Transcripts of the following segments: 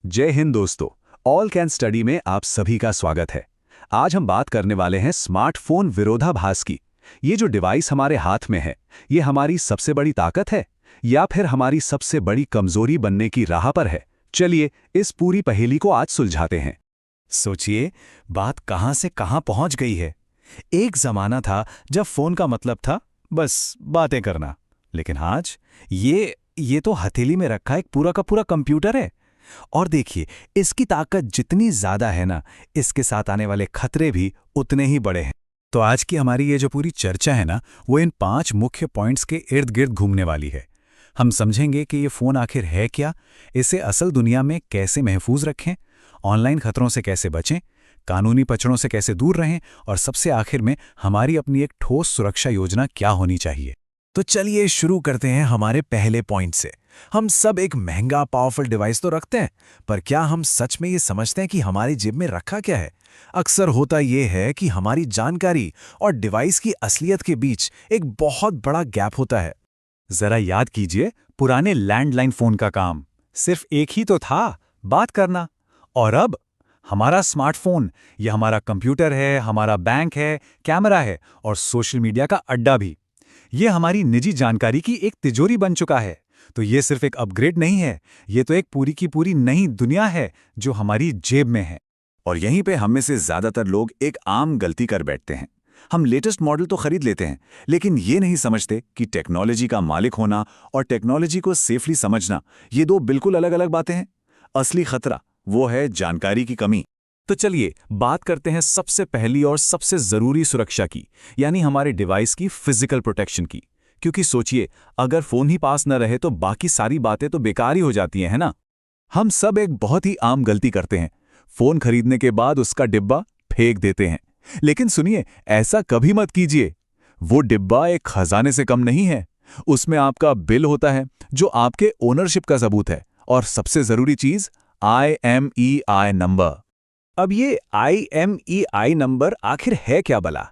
जय हिंद दोस्तों। All can study में आप सभी का स्वागत है। आज हम बात करने वाले हैं स्मार्टफोन विरोधाभास की। ये जो डिवाइस हमारे हाथ में है, ये हमारी सबसे बड़ी ताकत है या फिर हमारी सबसे बड़ी कमजोरी बनने की राह पर है? चलिए इस पूरी पहेली को आज सुलझाते हैं। सोचिए, बात कहां से कहां पहुंच गई है। एक जमाना था जब फोन का मतलब था बस बातें करना, लेकिन आज ये तो हथेली में रखा एक पूरा का पूरा कंप्यूटर है। और देखिए, इसकी ताकत जितनी ज्यादा है ना, इसके साथ आने वाले खतरे भी उतने ही बड़े हैं। तो आज की हमारी ये जो पूरी चर्चा है ना, वो इन 5 मुख्य पॉइंट्स के इर्द गिर्द घूमने वाली है। हम समझेंगे कि ये फोन आखिर है क्या, इसे असल दुनिया में कैसे महफूज रखें, ऑनलाइन खतरों से कैसे बचें, कानूनी पचड़ों से कैसे दूर रहें, और सबसे आखिर में हमारी अपनी एक ठोस सुरक्षा योजना क्या होनी चाहिए। तो चलिए शुरू करते हैं हमारे पहले पॉइंट से। हम सब एक महंगा पावरफुल डिवाइस तो रखते हैं, पर क्या हम सच में ये समझते हैं कि हमारी जेब में रखा क्या है? अक्सर होता यह है कि हमारी जानकारी और डिवाइस की असलियत के बीच एक बहुत बड़ा गैप होता है। जरा याद कीजिए, पुराने लैंडलाइन फोन का काम सिर्फ एक ही तो था, बात करना। और अब हमारा स्मार्टफोन, यह हमारा कंप्यूटर है, हमारा बैंक है, कैमरा है और सोशल मीडिया का अड्डा भी। ये हमारी निजी जानकारी की एक तिजोरी बन चुका है। तो ये सिर्फ एक अपग्रेड नहीं है, ये तो एक पूरी की पूरी नई दुनिया है जो हमारी जेब में है। और यहीं पे हम में से ज्यादातर लोग एक आम गलती कर बैठते हैं। हम लेटेस्ट मॉडल तो खरीद लेते हैं, लेकिन ये नहीं समझते कि टेक्नोलॉजी का मालिक होना और टेक्नोलॉजी को सेफली समझना, ये दो बिल्कुल अलग अलग बातें हैं। असली खतरा वो है जानकारी की कमी। तो चलिए बात करते हैं सबसे पहली और सबसे जरूरी सुरक्षा की, यानी हमारे डिवाइस की फिजिकल प्रोटेक्शन की। क्योंकि सोचिए, अगर फोन ही पास न रहे तो बाकी सारी बातें तो बेकार ही हो जाती हैं, है ना? हम सब एक बहुत ही आम गलती करते हैं, फोन खरीदने के बाद उसका डिब्बा फेंक देते हैं। लेकिन सुनिए, ऐसा कभी मत कीजिए। वो डिब्बा एक खजाने से कम नहीं है। उसमें आपका बिल होता है जो आपके ओनरशिप का सबूत है, और सबसे जरूरी चीज IMEI नंबर। अब ये IMEI नंबर आखिर है क्या भला?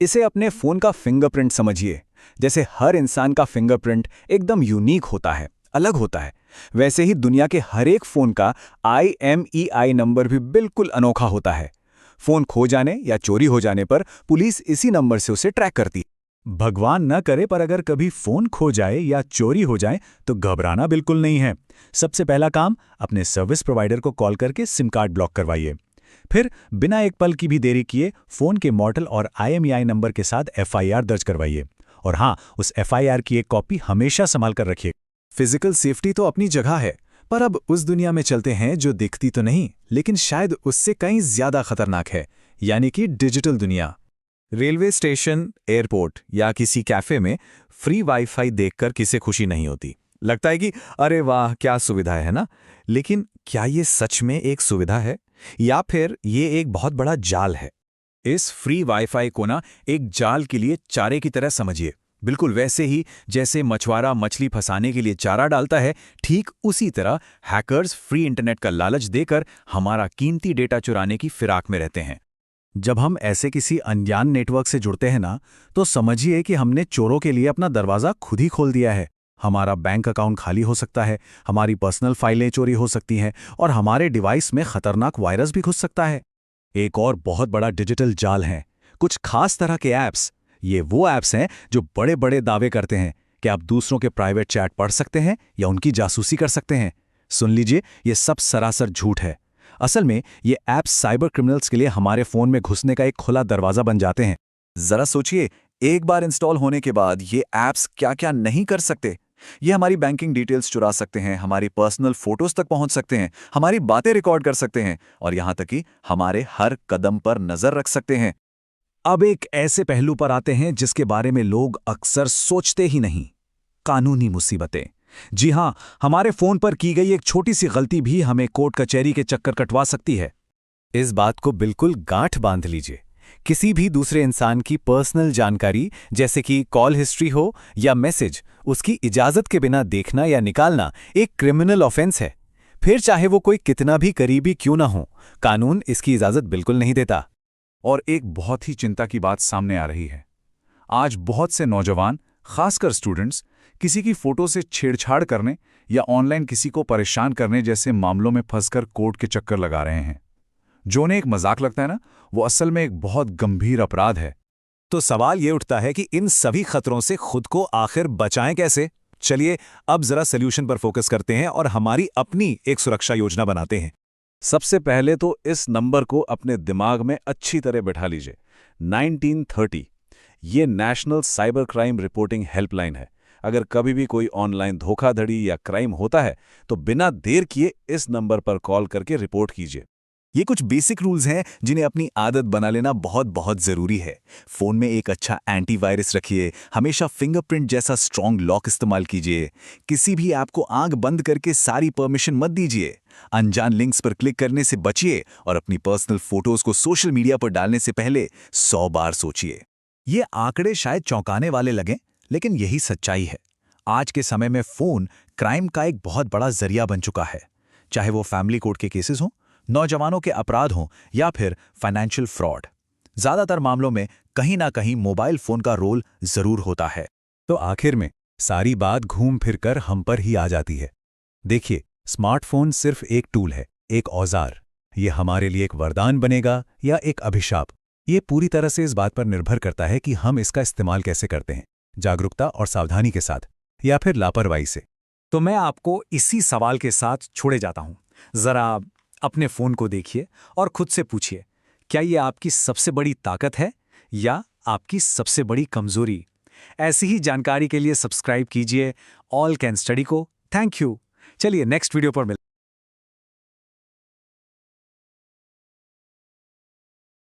इसे अपने फोन का फिंगरप्रिंट समझिए। जैसे हर इंसान का फिंगरप्रिंट एकदम यूनिक होता है, अलग होता है, वैसे ही दुनिया के हर एक फोन का IMEI नंबर भी बिल्कुल अनोखा होता है। फोन खो जाने या चोरी हो जाने पर पुलिस इसी नंबर से उसे ट्रैक करती है। भगवान न करे, पर अगर कभी फोन खो जाए या चोरी हो जाए तो घबराना बिल्कुल नहीं है। सबसे पहला काम, अपने सर्विस प्रोवाइडर को कॉल करके सिम कार्ड ब्लॉक करवाइए। फिर बिना एक पल की भी देरी किए फोन के मॉडल और IMEI नंबर के साथ FIR दर्ज करवाइए। और हाँ, उस FIR की एक कॉपी हमेशा संभाल कर रखिए। फिजिकल सेफ्टी तो अपनी जगह है, पर अब उस दुनिया में चलते हैं जो दिखती तो नहीं, लेकिन शायद उससे कहीं ज्यादा खतरनाक है, यानी कि डिजिटल दुनिया। रेलवे स्टेशन, एयरपोर्ट या किसी कैफे में फ्री वाईफाई देखकर किसे खुशी नहीं होती। लगता है कि अरे वाह क्या सुविधा है ना? लेकिन क्या ये सच में एक सुविधा है या फिर ये एक बहुत बड़ा जाल है? इस फ्री वाईफाई को ना एक जाल के लिए चारे की तरह समझिए। बिल्कुल वैसे ही जैसे मछुआरा मछली फंसाने के लिए चारा डालता है, ठीक उसी तरह हैकर्स फ्री इंटरनेट का लालच देकर हमारा कीमती डेटा चुराने की फिराक में रहते हैं। जब हम ऐसे किसी अनजान नेटवर्क से जुड़ते हैं ना, तो समझिए कि हमने चोरों के लिए अपना दरवाज़ा खुद ही खोल दिया है। हमारा बैंक अकाउंट खाली हो सकता है, हमारी पर्सनल फाइलें चोरी हो सकती हैं और हमारे डिवाइस में खतरनाक वायरस भी घुस सकता है। एक और बहुत बड़ा डिजिटल जाल है कुछ खास तरह के ऐप्स। ये वो ऐप्स हैं जो बड़े बड़े दावे करते हैं कि आप दूसरों के प्राइवेट चैट पढ़ सकते हैं या उनकी जासूसी कर सकते हैं। सुन लीजिए, ये सब सरासर झूठ है। असल में ये ऐप्स साइबर क्रिमिनल्स के लिए हमारे फोन में घुसने का एक खुला दरवाजा बन जाते हैं। जरा सोचिए, एक बार इंस्टॉल होने के बाद ये ऐप्स क्या क्या नहीं कर सकते। ये हमारी बैंकिंग डिटेल्स चुरा सकते हैं, हमारी पर्सनल फोटोज तक पहुंच सकते हैं, हमारी बातें रिकॉर्ड कर सकते हैं और यहां तक कि हमारे हर कदम पर नजर रख सकते हैं। अब एक ऐसे पहलू पर आते हैं जिसके बारे में लोग अक्सर सोचते ही नहीं, कानूनी मुसीबतें। जी हां, हमारे फोन पर की गई एक छोटी सी गलती भी हमें कोर्ट कचहरी के चक्कर कटवा सकती है। इस बात को बिल्कुल गांठ बांध लीजिए। किसी भी दूसरे इंसान की पर्सनल जानकारी, जैसे कि कॉल हिस्ट्री हो या मैसेज, उसकी इजाजत के बिना देखना या निकालना एक क्रिमिनल ऑफेंस है। फिर चाहे वो कोई कितना भी करीबी क्यों ना हो, कानून इसकी इजाजत बिल्कुल नहीं देता। और एक बहुत ही चिंता की बात सामने आ रही है। आज बहुत से नौजवान, खासकर स्टूडेंट्स, किसी की फोटो से छेड़छाड़ करने या ऑनलाइन किसी को परेशान करने जैसे मामलों में फंसकर कोर्ट के चक्कर लगा रहे हैं। जो उन्हें एक मजाक लगता है ना, वो असल में एक बहुत गंभीर अपराध है। तो सवाल ये उठता है कि इन सभी खतरों से खुद को आखिर बचाएं कैसे? चलिए अब जरा सॉल्यूशन पर फोकस करते हैं और हमारी अपनी एक सुरक्षा योजना बनाते हैं। सबसे पहले तो इस नंबर को अपने दिमाग में अच्छी तरह बिठा लीजिए। 1930 ये national cyber crime reporting helpline है। अगर कभी भी कोई ऑनलाइन धोखाधड़ी या क्राइम होता है तो बिना देर किए इस नंबर पर कॉल करके रिपोर्ट कीजिए। ये कुछ बेसिक रूल्स हैं जिन्हें अपनी आदत बना लेना बहुत बहुत ज़रूरी है। फ़ोन में एक अच्छा एंटीवायरस रखिए, हमेशा फिंगरप्रिंट जैसा स्ट्रॉन्ग लॉक इस्तेमाल कीजिए, किसी भी ऐप को आंख बंद करके सारी परमिशन मत दीजिए, अनजान लिंक्स पर क्लिक करने से बचिए और अपनी पर्सनल फोटोज़ को सोशल मीडिया पर डालने से पहले 100 बार सोचिए। ये आंकड़े शायद चौंकाने वाले लगें, लेकिन यही सच्चाई है। आज के समय में फ़ोन क्राइम का एक बहुत बड़ा जरिया बन चुका है, चाहे वो फैमिली कोर्ट के केसेस हों, नौजवानों के अपराध हों या फिर फाइनेंशियल फ्रॉड। ज्यादातर मामलों में कहीं ना कहीं मोबाइल फोन का रोल जरूर होता है। तो आखिर में सारी बात घूम फिर कर हम पर ही आ जाती है। देखिए, स्मार्टफोन सिर्फ एक टूल है, एक औजार। ये हमारे लिए एक वरदान बनेगा या एक अभिशाप, ये पूरी तरह से इस बात पर निर्भर करता है कि हम इसका इस्तेमाल कैसे करते हैं, जागरूकता और सावधानी के साथ या फिर लापरवाही से। तो मैं आपको इसी सवाल के साथ छोड़े जाता हूं। जरा अपने फोन को देखिए और खुद से पूछिए, क्या ये आपकी सबसे बड़ी ताकत है या आपकी सबसे बड़ी कमजोरी? ऐसी ही जानकारी के लिए सब्सक्राइब कीजिए ऑल कैन स्टडी को। Thank you. चलिए नेक्स्ट वीडियो पर मिलते हैं।